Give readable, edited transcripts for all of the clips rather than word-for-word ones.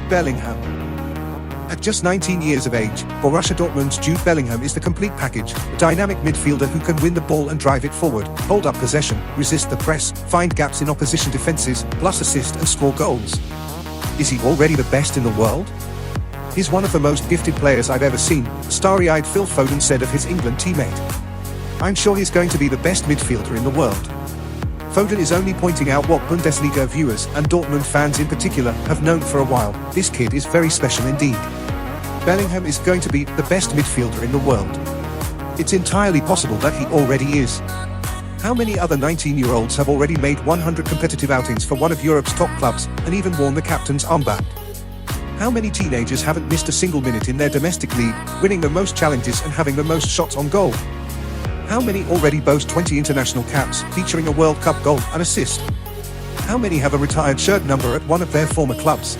Jude Bellingham. At just 19 years of age, Borussia Dortmund's Jude Bellingham is the complete package, a dynamic midfielder who can win the ball and drive it forward, hold up possession, resist the press, find gaps in opposition defenses, plus assist and score goals. Is he already the best in the world? He's one of the most gifted players I've ever seen, starry-eyed Phil Foden said of his England teammate. I'm sure he's going to be the best midfielder in the world. Foden is only pointing out what Bundesliga viewers, and Dortmund fans in particular, have known for a while. This kid is very special indeed. Bellingham is going to be the best midfielder in the world. It's entirely possible that he already is. How many other 19-year-olds have already made 100 competitive outings for one of Europe's top clubs, and even worn the captain's armband? How many teenagers haven't missed a single minute in their domestic league, winning the most challenges and having the most shots on goal? How many already boast 20 international caps, featuring a World Cup goal and assist? How many have a retired shirt number at one of their former clubs?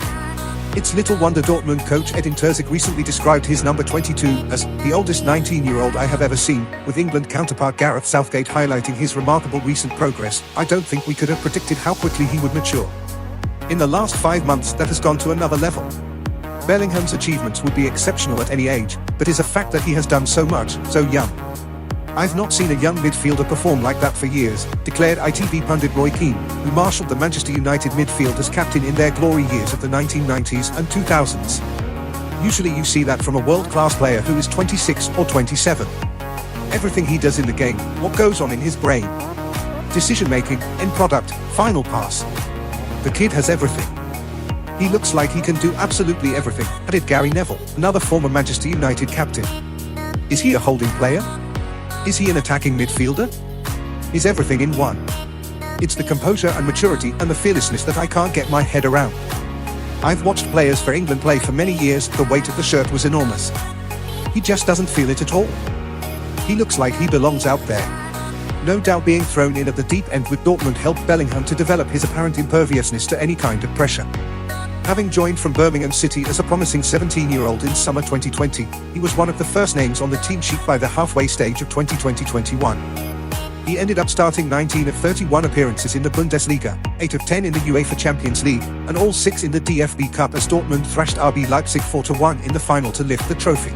It's little wonder Dortmund coach Edin Terzic recently described his number 22 as the oldest 19-year-old I have ever seen, with England counterpart Gareth Southgate highlighting his remarkable recent progress. I don't think we could have predicted how quickly he would mature. In the last 5 months, that has gone to another level. Bellingham's achievements would be exceptional at any age, but is a fact that he has done so much, so young. I've not seen a young midfielder perform like that for years, declared ITV pundit Roy Keane, who marshalled the Manchester United midfield as captain in their glory years of the 1990s and 2000s. Usually you see that from a world-class player who is 26 or 27. Everything he does in the game, what goes on in his brain. Decision-making, end product, final pass. The kid has everything. He looks like he can do absolutely everything, added Gary Neville, another former Manchester United captain. Is he a holding player? Is he an attacking midfielder? Is everything in one? It's the composure and maturity and the fearlessness that I can't get my head around. I've watched players for England play for many years. The weight of the shirt was enormous. He just doesn't feel it at all. He looks like he belongs out there. No doubt being thrown in at the deep end with Dortmund helped Bellingham to develop his apparent imperviousness to any kind of pressure. Having joined from Birmingham City as a promising 17-year-old in summer 2020, he was one of the first names on the team sheet by the halfway stage of 2020-21. He ended up starting 19 of 31 appearances in the Bundesliga, 8 of 10 in the UEFA Champions League, and all 6 in the DFB Cup as Dortmund thrashed RB Leipzig 4-1 in the final to lift the trophy.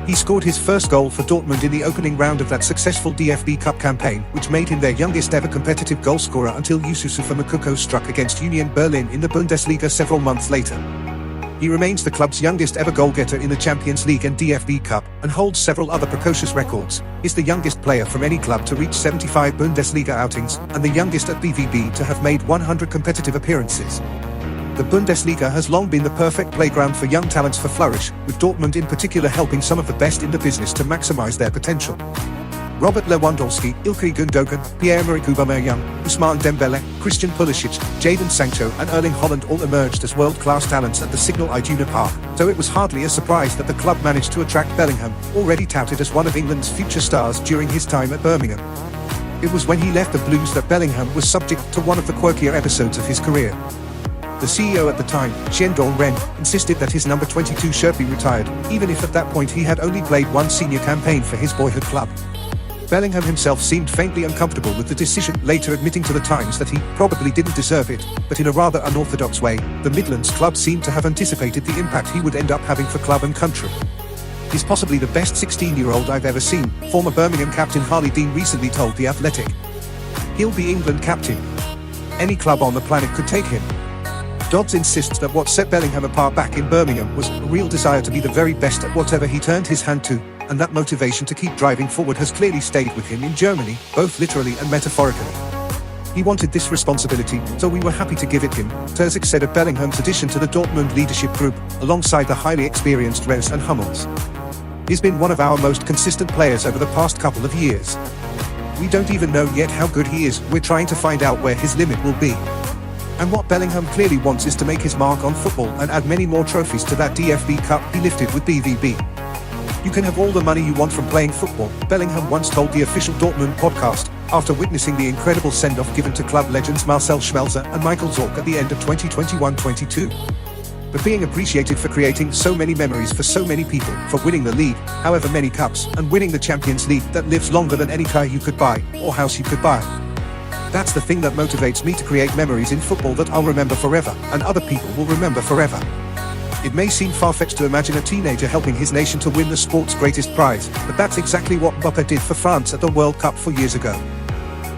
He scored his first goal for Dortmund in the opening round of that successful DFB Cup campaign, which made him their youngest ever competitive goalscorer until Yusufa Moukoko struck against Union Berlin in the Bundesliga several months later. He remains the club's youngest ever goal-getter in the Champions League and DFB Cup, and holds several other precocious records. Is the youngest player from any club to reach 75 Bundesliga outings, and the youngest at BVB to have made 100 competitive appearances. The Bundesliga has long been the perfect playground for young talents to flourish, with Dortmund in particular helping some of the best in the business to maximize their potential. Robert Lewandowski, Ilkay Gundogan, Pierre-Emerick Aubameyang, Ousmane Dembele, Christian Pulisic, Jadon Sancho and Erling Haaland all emerged as world-class talents at the Signal Iduna Park, so it was hardly a surprise that the club managed to attract Bellingham, already touted as one of England's future stars during his time at Birmingham. It was when he left the Blues that Bellingham was subject to one of the quirkier episodes of his career. The CEO at the time, Xiandong Ren, insisted that his number 22 shirt be retired, even if at that point he had only played one senior campaign for his boyhood club. Bellingham himself seemed faintly uncomfortable with the decision, later admitting to the Times that he probably didn't deserve it, but in a rather unorthodox way, the Midlands club seemed to have anticipated the impact he would end up having for club and country. He's possibly the best 16-year-old I've ever seen, former Birmingham captain Harley Dean recently told The Athletic. He'll be England captain. Any club on the planet could take him. Dodds insists that what set Bellingham apart back in Birmingham was a real desire to be the very best at whatever he turned his hand to, and that motivation to keep driving forward has clearly stayed with him in Germany, both literally and metaphorically. He wanted this responsibility, so we were happy to give it him, Terzic said of Bellingham's addition to the Dortmund leadership group, alongside the highly experienced Reus and Hummels. He's been one of our most consistent players over the past couple of years. We don't even know yet how good he is, we're trying to find out where his limit will be. And what Bellingham clearly wants is to make his mark on football and add many more trophies to that DFB Cup he lifted with BVB. You can have all the money you want from playing football, Bellingham once told the official Dortmund podcast, after witnessing the incredible send-off given to club legends Marcel Schmelzer and Michael Zorc at the end of 2021-22. But being appreciated for creating so many memories for so many people, for winning the league, however many cups, and winning the Champions League that lives longer than any car you could buy, or house you could buy. That's the thing that motivates me to create memories in football that I'll remember forever, and other people will remember forever. It may seem far-fetched to imagine a teenager helping his nation to win the sport's greatest prize, but that's exactly what Mbappé did for France at the World Cup 4 years ago.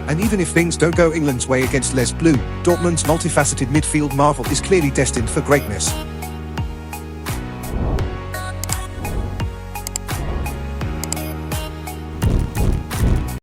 And even if things don't go England's way against Les Bleus, Dortmund's multifaceted midfield marvel is clearly destined for greatness.